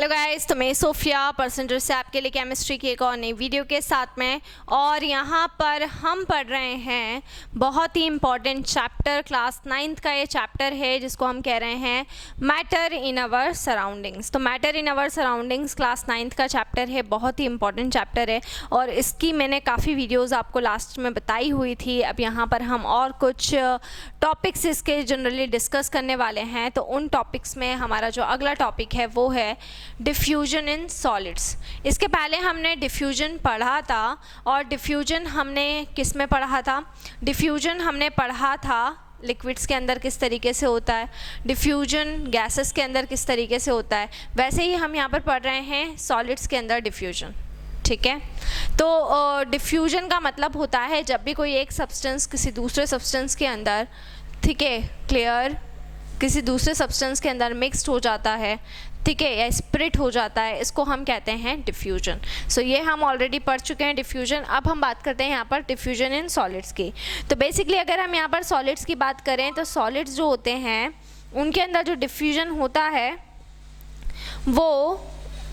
Hello guys, तो मैं Sophia percentage से आपके लिए केमिस्ट्री की एक और नई वीडियो के साथ में। और यहाँ पर हम पढ़ रहे हैं बहुत ही इम्पॉर्टेंट चैप्टर, क्लास 9th का ये चैप्टर है जिसको हम कह रहे हैं मैटर इन आवर सराउंडिंग्स। तो matter in our surroundings class 9th का चैप्टर है, बहुत ही इंपॉर्टेंट चैप्टर है और इसकी मैंने काफ़ी वीडियोज़ आपको लास्ट में बताई हुई थी। अब यहाँ पर हम और कुछ टॉपिक्स इसके जनरली डिस्कस करने वाले हैं। तो उन टॉपिक्स में हमारा जो अगला टॉपिक है वो है डिफ्यूजन इन सॉलिड्स। इसके पहले हमने डिफ्यूजन पढ़ा था और डिफ्यूजन हमने किस में पढ़ा था? डिफ्यूजन हमने पढ़ा था लिक्विड्स के अंदर किस तरीके से होता है, डिफ्यूजन गैसेस के अंदर किस तरीके से होता है। वैसे ही हम यहाँ पर पढ़ रहे हैं सॉलिड्स के अंदर डिफ्यूजन। ठीक है, तो डिफ्यूजन का मतलब होता है जब भी कोई एक सब्सटेंस किसी दूसरे सब्सटेंस के अंदर, ठीक है, क्लियर, किसी दूसरे सब्सटेंस के अंदर मिक्स्ड हो जाता है, ठीक है, या स्प्लिट हो जाता है, इसको हम कहते हैं डिफ्यूजन। सो ये हम ऑलरेडी पढ़ चुके हैं डिफ्यूजन। अब हम बात करते हैं यहाँ पर डिफ्यूजन इन सॉलिड्स की। तो बेसिकली अगर हम यहाँ पर सॉलिड्स की बात करें तो सॉलिड्स जो होते हैं उनके अंदर जो डिफ्यूजन होता है वो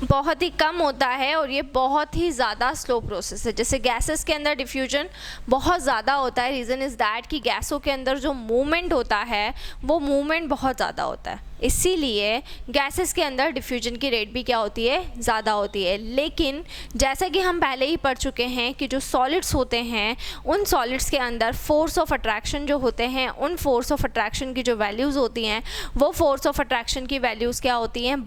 बहुत ही कम होता है और ये बहुत ही ज़्यादा स्लो प्रोसेस है। जैसे गैसेस के अंदर डिफ्यूजन बहुत ज़्यादा होता है, रीज़न इज़ दैट कि गैसों के अंदर जो मूवमेंट होता है वो मूवमेंट बहुत ज़्यादा होता है, इसीलिए गैसेस के अंदर डिफ्यूजन की रेट भी क्या होती है, ज़्यादा होती है। लेकिन जैसा कि हम पहले ही पढ़ चुके हैं कि जो सॉलिड्स होते हैं उन सॉलिड्स के अंदर फोर्स ऑफ अट्रैक्शन जो होते हैं, उन फोर्स ऑफ अट्रैक्शन की जो वैल्यूज़ होती हैं वो फोर्स ऑफ अट्रैक्शन की वैल्यूज़ क्या होती हैं,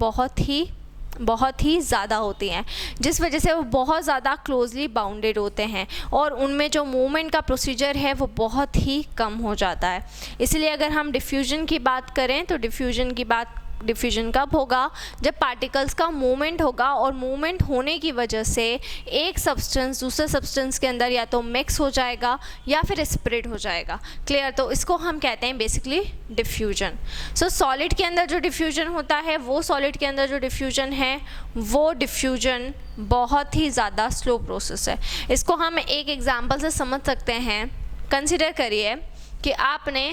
बहुत ही ज़्यादा होती हैं, जिस वजह से वो बहुत ज़्यादा क्लोजली बाउंडेड होते हैं और उनमें जो मूवमेंट का प्रोसीजर है वो बहुत ही कम हो जाता है। इसलिए अगर हम डिफ्यूजन की बात करें तो डिफ्यूजन कब होगा? जब पार्टिकल्स का मूवमेंट होगा और मूवमेंट होने की वजह से एक सब्सटेंस दूसरे सब्सटेंस के अंदर या तो मिक्स हो जाएगा या फिर स्प्रेड हो जाएगा। क्लियर? तो इसको हम कहते हैं बेसिकली डिफ्यूजन। सो सॉलिड के अंदर जो डिफ्यूजन होता है वो डिफ्यूजन बहुत ही ज़्यादा स्लो प्रोसेस है। इसको हम एक एग्जाम्पल से समझ सकते हैं। कंसिडर करिए कि आपने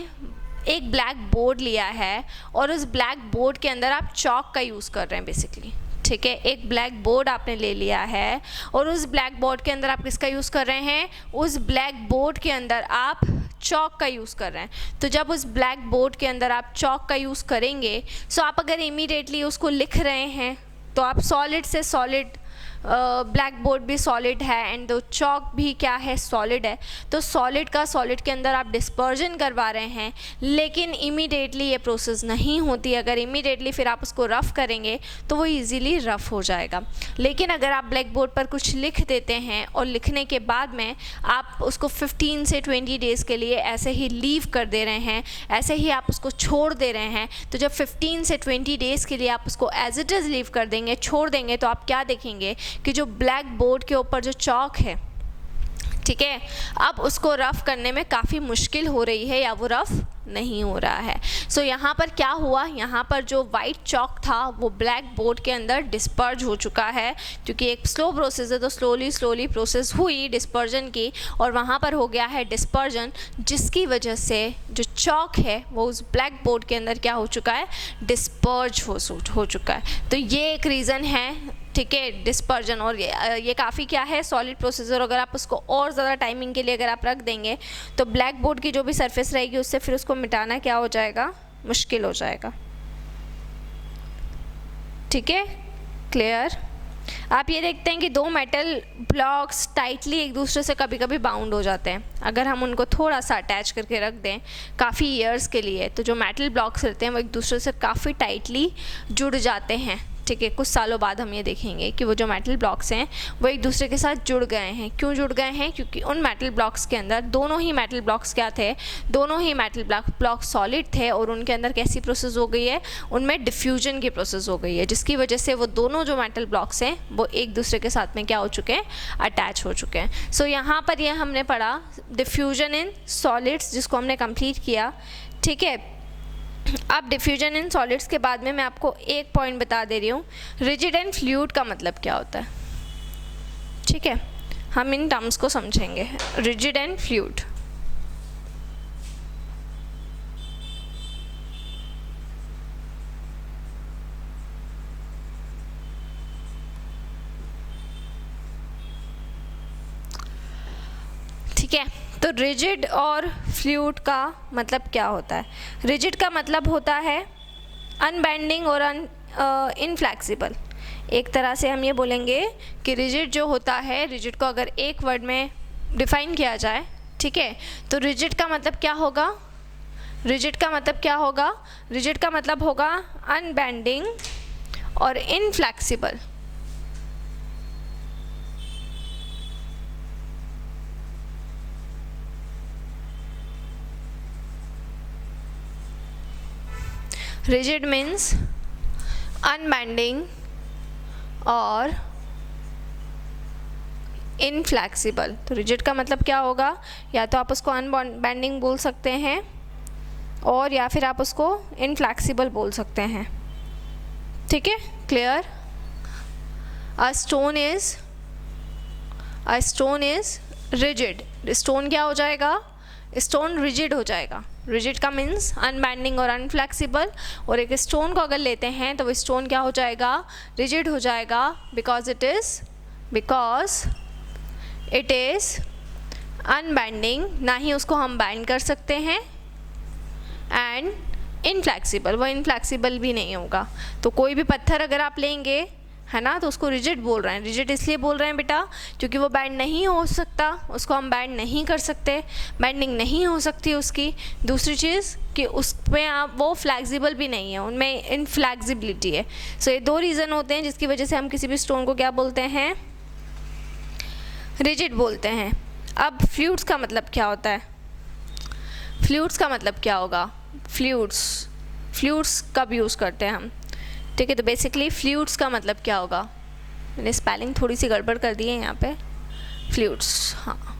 एक ब्लैक बोर्ड लिया है और उस ब्लैक बोर्ड के अंदर आप चॉक का यूज़ कर रहे हैं बेसिकली। ठीक है, एक ब्लैक बोर्ड आपने ले लिया है और उस ब्लैक बोर्ड के अंदर आप किसका यूज़ कर रहे हैं? उस ब्लैक बोर्ड के अंदर आप चॉक का यूज़ कर रहे हैं। तो जब उस ब्लैक बोर्ड के अंदर आप चॉक का यूज़ करेंगे, सो आप अगर इमीडिएटली उसको लिख रहे हैं तो आप सॉलिड से सॉलिड, ब्लैक बोर्ड भी सॉलिड है एंड दो चॉक भी क्या है, सॉलिड है। तो सॉलिड का सॉलिड के अंदर आप डिस्पर्जन करवा रहे हैं, लेकिन इमीडिएटली ये प्रोसेस नहीं होती। अगर इमीडिएटली फिर आप उसको रफ़ करेंगे तो वो इजीली रफ़ हो जाएगा। लेकिन अगर आप ब्लैक बोर्ड पर कुछ लिख देते हैं और लिखने के बाद में आप उसको 15 से 20 डेज़ के लिए ऐसे ही लीव कर दे रहे हैं, ऐसे ही आप उसको छोड़ दे रहे हैं, तो जब 15 से 20 डेज़ के लिए आप उसको एज इट इज़ लीव कर देंगे, छोड़ देंगे, तो आप क्या देखेंगे कि जो ब्लैक बोर्ड के ऊपर जो चॉक है, ठीक है, अब उसको रफ़ करने में काफ़ी मुश्किल हो रही है या वो रफ़ नहीं हो रहा है। सो यहाँ पर क्या हुआ, यहाँ पर जो वाइट चॉक था वो ब्लैक बोर्ड के अंदर डिस्पर्ज हो चुका है, क्योंकि एक स्लो प्रोसेस है तो स्लोली प्रोसेस हुई डिस्पर्जन की और वहाँ पर हो गया है डिस्पर्जन, जिसकी वजह से जो चॉक है वो उस ब्लैक बोर्ड के अंदर क्या हो चुका है, डिस्पर्ज हो चुका है। तो ये एक रीज़न है, ठीक है, डिस्पर्जन। और ये काफ़ी क्या है, सॉलिड प्रोसेसर। अगर आप उसको और ज़्यादा टाइमिंग के लिए अगर आप रख देंगे तो ब्लैक बोर्ड की जो भी सरफेस रहेगी उससे फिर उसको मिटाना क्या हो जाएगा, मुश्किल हो जाएगा। ठीक है, क्लियर? आप ये देखते हैं कि दो मेटल ब्लॉक्स टाइटली एक दूसरे से कभी कभी बाउंड हो जाते हैं। अगर हम उनको थोड़ा सा अटैच करके रख दें काफ़ी ईयर्स के लिए, तो जो मेटल ब्लॉक्स रहते हैं वो एक दूसरे से काफ़ी टाइटली जुड़ जाते हैं। ठीक है, कुछ सालों बाद हम ये देखेंगे कि वो जो मेटल ब्लॉक्स हैं वो एक दूसरे के साथ जुड़ गए हैं। क्यों जुड़ गए हैं? क्योंकि उन मेटल ब्लॉक्स के अंदर दोनों ही मेटल ब्लॉक्स क्या थे, दोनों ही मेटल ब्लॉक सॉलिड थे और उनके अंदर कैसी प्रोसेस हो गई है, उनमें डिफ्यूजन की प्रोसेस हो गई है, जिसकी वजह से वो दोनों जो मेटल ब्लॉक्स हैं वो एक दूसरे के साथ में क्या हो चुके हैं, अटैच हो चुके हैं। सो यहाँ पर ये हमने पढ़ा डिफ्यूजन इन सॉलिड्स, जिसको हमने कंप्लीट किया। ठीक है, अब डिफ्यूजन इन सॉलिड्स के बाद में मैं आपको एक पॉइंट बता दे रही हूँ, रिजिड एंड फ्लूइड का मतलब क्या होता है। ठीक है, हम इन टर्म्स को समझेंगे, रिजिड एंड फ्लूइड। ठीक है, तो रिजिड और फ्लूइड का मतलब क्या होता है? रिजिड का मतलब होता है अनबेंडिंग और इनफ्लेक्सिबल। एक तरह से हम ये बोलेंगे कि रिजिड जो होता है, रिजिड को अगर एक वर्ड में डिफाइन किया जाए, ठीक है, तो रिजिड का मतलब क्या होगा? रिजिड का मतलब क्या होगा? रिजिड का मतलब होगा अनबेंडिंग और इनफ्लेक्सिबल। रिजिड मीन्स अनबेंडिंग और इनफ्लेक्सिबल। तो रिजिड का मतलब क्या होगा? या तो आप उसको अनबेंडिंग बोल सकते हैं और या फिर आप उसको इनफ्लेक्सिबल बोल सकते हैं। ठीक है, clear? A stone is rigid. Stone क्या हो जाएगा? स्टोन रिजिड हो जाएगा। रिजिड का मीन्स अनबेंडिंग और अनफ्लेक्सिबल, और एक स्टोन को अगर लेते हैं तो वो स्टोन क्या हो जाएगा? रिजिड हो जाएगा, बिकॉज इट इज़ अनबेंडिंग, ना ही उसको हम बैंड कर सकते हैं, एंड इनफ्लेक्सिबल, वो इनफ्लेक्सिबल भी नहीं होगा। तो कोई भी पत्थर अगर आप लेंगे, है ना, तो उसको रिजिड बोल रहे हैं। रिजिड इसलिए बोल रहे हैं बेटा क्योंकि वो बैंड नहीं हो सकता, उसको हम बैंड नहीं कर सकते, बैंडिंग नहीं हो सकती उसकी। दूसरी चीज़ कि उसमें आप वो फ्लैक्सिबल भी नहीं है, उनमें इनफ्लैक्सिबिलिटी है। सो ये दो रीज़न होते हैं जिसकी वजह से हम किसी भी स्टोन को क्या बोलते हैं? रिजिड बोलते हैं। अब फ्लूइड्स का मतलब क्या होता है? फ्लूइड्स का मतलब क्या होगा? फ्लूइड्स कब यूज़ करते हैं हम? ठीक है, तो बेसिकली फ्लूइड्स का मतलब क्या होगा? मैंने स्पेलिंग थोड़ी सी गड़बड़ कर दी है यहाँ पे। फ्लूइड्स, हाँ,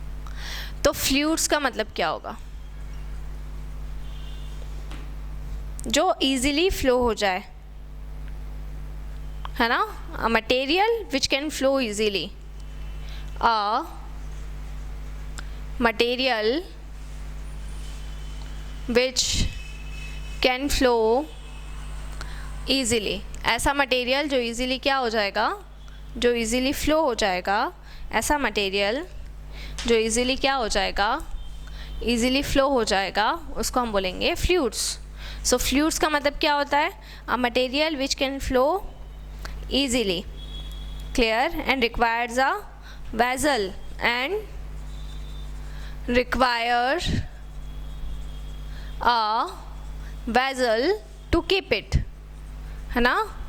तो फ्लूइड्स का मतलब क्या होगा? जो इजीली फ्लो हो जाए, है ना, a material which can flow easily, a material which can flow easily. ऐसा मटेरियल जो इजीली क्या हो जाएगा? जो इजीली फ्लो हो जाएगा। ऐसा मटेरियल जो इजीली क्या हो जाएगा? इजीली फ्लो हो जाएगा, उसको हम बोलेंगे फ्लूइड्स। सो फ्लूइड्स का मतलब क्या होता है? A material which can flow easily, clear, and requires a vessel and require a vessel to keep it, है ना?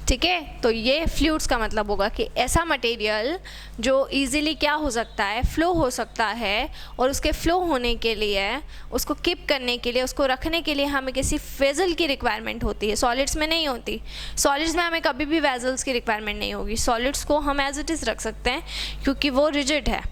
ठीक है, तो ये फ्लूइड्स का मतलब होगा कि ऐसा मटेरियल जो इजीली क्या हो सकता है? फ्लो हो सकता है, और उसके फ्लो होने के लिए, उसको कीप करने के लिए, उसको रखने के लिए हमें किसी वेसल की रिक्वायरमेंट होती है। सॉलिड्स में नहीं होती। सॉलिड्स में हमें कभी भी वेजल्स की रिक्वायरमेंट नहीं होगी। सॉलिड्स को हम एज इट इज़ रख सकते हैं क्योंकि वो रिजिड है,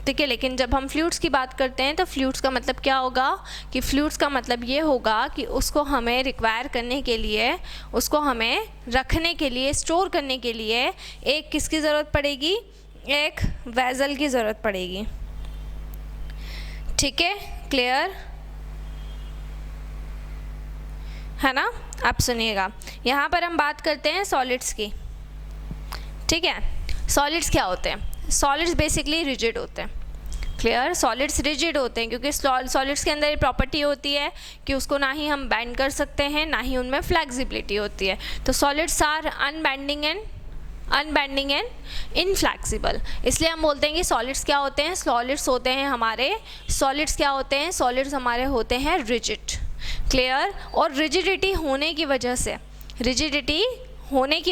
ठीक है। लेकिन जब हम फ्लूइड्स की बात करते हैं तो फ्लूइड्स का मतलब क्या होगा? कि फ्लूइड्स का मतलब ये होगा कि उसको हमें रिक्वायर करने के लिए, उसको हमें रखने के लिए, स्टोर करने के लिए एक किसकी ज़रूरत पड़ेगी? एक वेसल की ज़रूरत पड़ेगी। ठीक है, क्लियर है ना? आप सुनिएगा, यहाँ पर हम बात करते हैं सॉलिड्स की। ठीक है, सॉलिड्स क्या होते हैं? सॉलिड्स बेसिकली रिजिड होते हैं, क्लियर। सॉलिड्स रिजिड होते हैं क्योंकि सॉलिड्स के अंदर ये प्रॉपर्टी होती है कि उसको ना ही हम बैंड कर सकते हैं, ना ही उनमें फ्लैक्सिबिलिटी होती है। तो सॉलिड्स आर अनबेंडिंग एंड इनफ्लैक्सिबल। इसलिए हम बोलते हैं कि सॉलिड्स क्या होते हैं? सॉलिड्स होते हैं हमारे, सॉलिड्स क्या होते हैं? सॉलिड्स हमारे होते हैं रिजिड, क्लियर। और रिजिडिटी होने की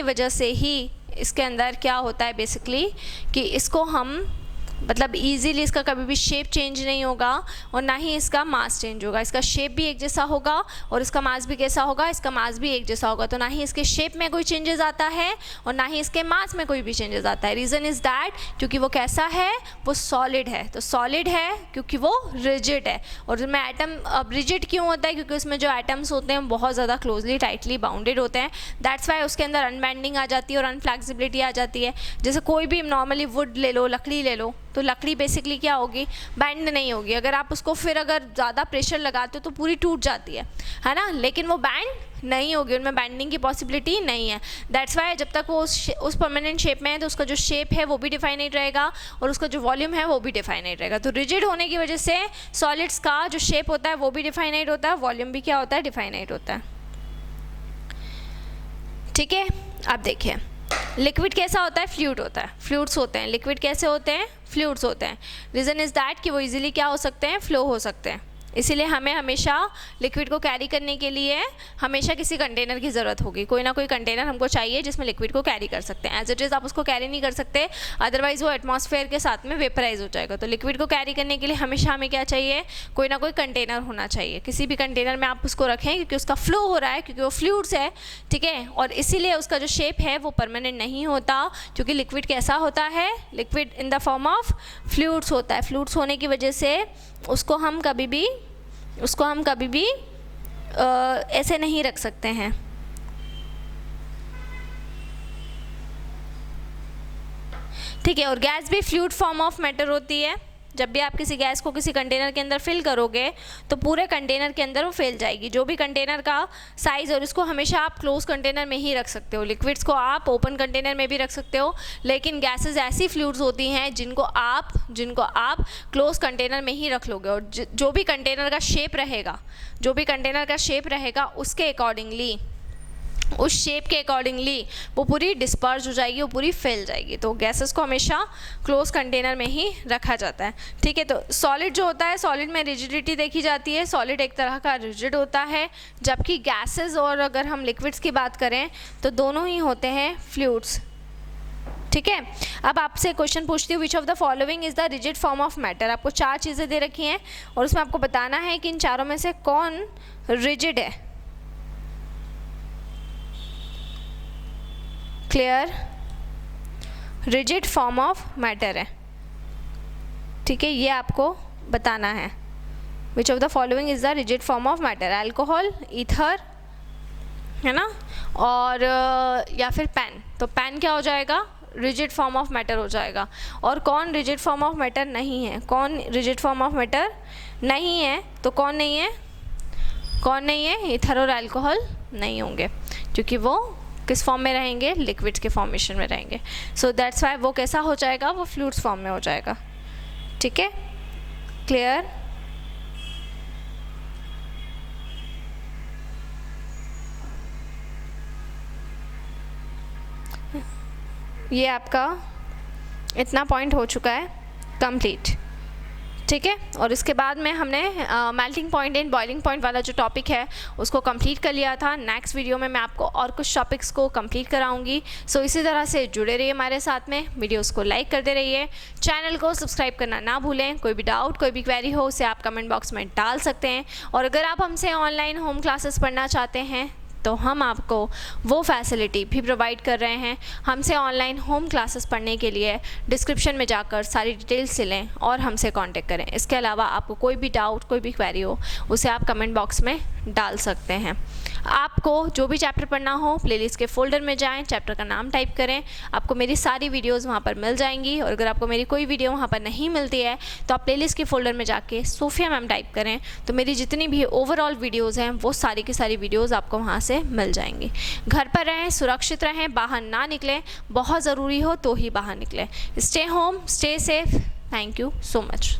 वजह से ही इसके अंदर क्या होता है बेसिकली कि इसको हम मतलब इजीली इसका कभी भी शेप चेंज नहीं होगा और ना ही इसका मास चेंज होगा। इसका शेप भी एक जैसा होगा और इसका मास भी कैसा होगा? इसका मास भी एक जैसा होगा। तो ना ही इसके शेप में कोई चेंजेस आता है और ना ही इसके मास में कोई भी चेंजेस आता है। रीज़न इज़ दैट क्योंकि वो कैसा है? वो सॉलिड है। तो सॉलिड है क्योंकि वो रिजिड है। और उसमें एटम अब रिजिड क्यों होता है? क्योंकि उसमें जो एटम्स होते हैं बहुत ज़्यादा क्लोजली टाइटली बाउंडेड होते हैं। दैट्स वाई उसके अंदर अनबेंडिंग आ जाती है और अनफ्लैक्सिबिलिटी आ जाती है। जैसे कोई भी नॉर्मली वुड ले लो, लकड़ी ले लो, तो लकड़ी बेसिकली क्या होगी, बैंड नहीं होगी। अगर आप उसको फिर अगर ज़्यादा प्रेशर लगाते हो तो पूरी टूट जाती है ना, लेकिन वो बैंड नहीं होगी, उनमें बैंडिंग की पॉसिबिलिटी नहीं है। दैट्स वाई जब तक वो उस परमानेंट शेप में है तो उसका जो शेप है वो भी डिफाइनाइट रहेगा और उसका जो वॉल्यूम है वो भी डिफाइनाइट रहेगा। तो रिजिड होने की वजह से सॉलिड्स का जो शेप होता है वो भी डिफाइनाइट होता है, वॉल्यूम भी क्या होता है, डिफाइनाइट होता है। ठीक है, अब देखिए लिक्विड कैसा होता है, फ्लूइड होता है, फ्लूइड्स होते हैं। लिक्विड कैसे होते हैं, फ्लूइड्स होते हैं। रीज़न इज़ दैट कि वो इजीली क्या हो सकते हैं, फ्लो हो सकते हैं। इसीलिए हमें हमेशा लिक्विड को कैरी करने के लिए हमेशा किसी कंटेनर की ज़रूरत होगी। कोई ना कोई कंटेनर हमको चाहिए जिसमें लिक्विड को कैरी कर सकते हैं। एज इट इज़ आप उसको कैरी नहीं कर सकते, अदरवाइज़ वो एटमॉस्फेयर के साथ में वेपराइज हो जाएगा। तो लिक्विड को कैरी करने के लिए हमेशा हमें क्या चाहिए, कोई ना कोई कंटेनर होना चाहिए। किसी भी कंटेनर में आप उसको रखें क्योंकि उसका फ्लो हो रहा है, क्योंकि वो फ्लूइड्स है, ठीक है। और इसीलिए उसका जो शेप है वो परमानेंट नहीं होता, क्योंकि लिक्विड कैसा होता है, liquid in the form of fluids होता है। फ्लूइड्स होने की वजह से उसको हम कभी भी ऐसे नहीं रख सकते हैं। ठीक है, और गैस भी फ्लूइड फॉर्म ऑफ मैटर होती है। जब भी आप किसी गैस को किसी कंटेनर के अंदर फिल करोगे तो पूरे कंटेनर के अंदर वो फैल जाएगी, जो भी कंटेनर का साइज़। और इसको हमेशा आप क्लोज कंटेनर में ही रख सकते हो। लिक्विड्स को आप ओपन कंटेनर में भी रख सकते हो, लेकिन गैसेस ऐसी फ्लूइड्स होती हैं जिनको आप क्लोज कंटेनर में ही रख लोगे। और जो भी कंटेनर का शेप रहेगा उसके अकॉर्डिंगली, उस शेप के अकॉर्डिंगली वो पूरी डिस्पर्स हो जाएगी, वो पूरी फैल जाएगी। तो गैसेस को हमेशा क्लोज कंटेनर में ही रखा जाता है। ठीक है, तो सॉलिड जो होता है, सॉलिड में रिजिडिटी देखी जाती है। सॉलिड एक तरह का रिजिड होता है, जबकि गैसेस और अगर हम लिक्विड्स की बात करें तो दोनों ही होते हैं फ्लूइड्स। ठीक है, अब आपसे क्वेश्चन पूछती हूँ, which of the following is the rigid form of matter. आपको 4 चीज़ें दे रखी हैं और उसमें आपको बताना है कि इन चारों में से कौन रिजिड है। Clear, rigid form of matter है। ठीक है, ये आपको बताना है। Which of the following is the rigid form of matter, alcohol, ether, है ना, और या फिर पेन। तो पेन क्या हो जाएगा, रिजिड फॉर्म ऑफ मैटर हो जाएगा। और कौन रिजिड फॉर्म ऑफ मैटर नहीं है, कौन रिजिड फॉर्म ऑफ मैटर नहीं है, तो कौन नहीं है, ईथर और अल्कोहल नहीं होंगे, क्योंकि वो किस फॉर्म में रहेंगे, लिक्विड्स के फॉर्मेशन में रहेंगे। सो दैट्स वाई वो कैसा हो जाएगा, वो फ्लूइड्स फॉर्म में हो जाएगा। ठीक है, क्लियर। ये आपका इतना पॉइंट हो चुका है कंप्लीट। ठीक है, और इसके बाद में हमने melting point and boiling point वाला जो टॉपिक है उसको कंप्लीट कर लिया था। नेक्स्ट वीडियो में मैं आपको और कुछ टॉपिक्स को कंप्लीट कराऊंगी। सो इसी तरह से जुड़े रहिए हमारे साथ में, वीडियोस को लाइक करते रहिए, चैनल को सब्सक्राइब करना ना भूलें। कोई भी डाउट, कोई भी क्वेरी हो उसे आप कमेंट बॉक्स में डाल सकते हैं। और अगर आप हमसे ऑनलाइन होम क्लासेस पढ़ना चाहते हैं तो हम आपको वो फैसिलिटी भी प्रोवाइड कर रहे हैं। हमसे ऑनलाइन होम क्लासेस पढ़ने के लिए डिस्क्रिप्शन में जाकर सारी डिटेल्स से लें और हमसे कांटेक्ट करें। इसके अलावा आपको कोई भी डाउट, कोई भी क्वेरी हो उसे आप कमेंट बॉक्स में डाल सकते हैं। आपको जो भी चैप्टर पढ़ना हो प्लेलिस्ट के फोल्डर में जाएं, चैप्टर का नाम टाइप करें, आपको मेरी सारी वीडियोस वहाँ पर मिल जाएंगी। और अगर आपको मेरी कोई वीडियो वहाँ पर नहीं मिलती है तो आप प्लेलिस्ट के फोल्डर में जाके सोफिया मैम टाइप करें, तो मेरी जितनी भी ओवरऑल वीडियोज़ हैं वो सारी की सारी वीडियोज़ आपको वहाँ से मिल जाएंगी। घर पर रहें, सुरक्षित रहें, बाहर ना निकलें, बहुत ज़रूरी हो तो ही बाहर निकलें। Stay home, stay safe. Thank you so much.